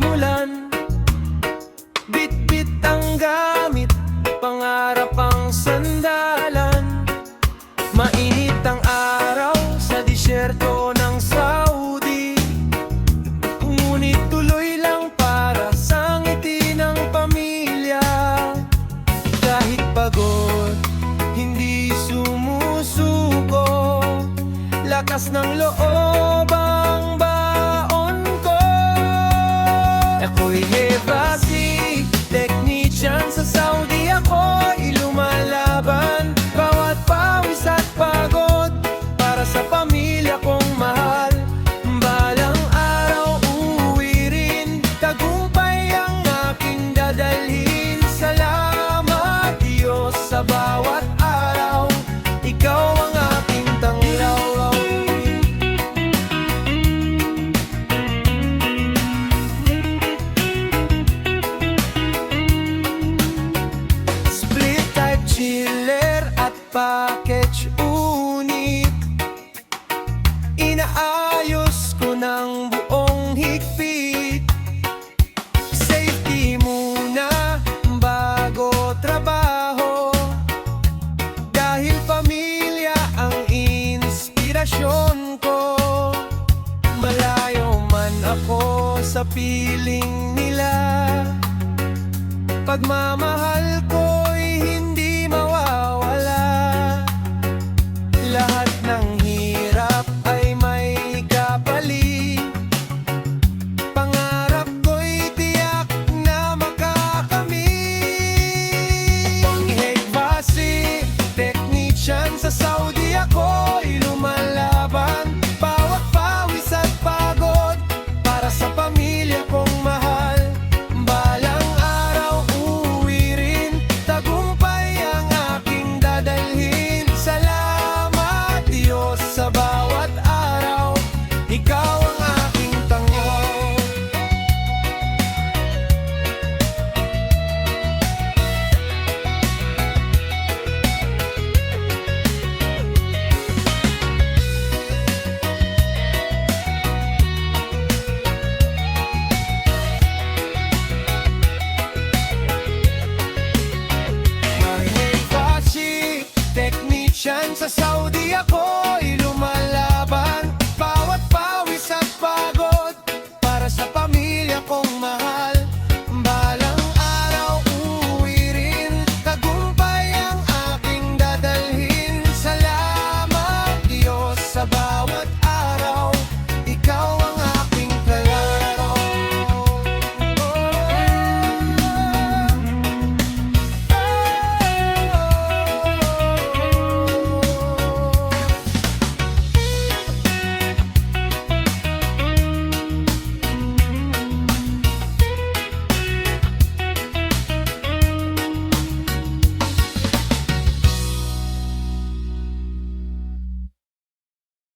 simulan. Bit-bit ang gamit, pangarap ang sandalan. Mainit ang araw sa disyerto ng Saudi, ngunit tuloy lang para sa ngiti ng pamilya. Kahit pagod, hindi sumusuko, lakas ng loob ang baon ko. Ako'y Hebasi, technician sa Saudi. Ako'y lumalaban, bawat pawis at pagod, para sa pamilya kong mahal. Balang araw uuwi rin, tagumpay ang aking dadalhin. Salamat Diyos sa bawat araw, ikaw ang aking tanglaw. Split type chiller at package unit, inaayos ko ng buong higpit. Safety muna bago trabaho, dahil pamilya ang inspirasyon ko. Malayo man ako sa piling nila, pagmamahal ko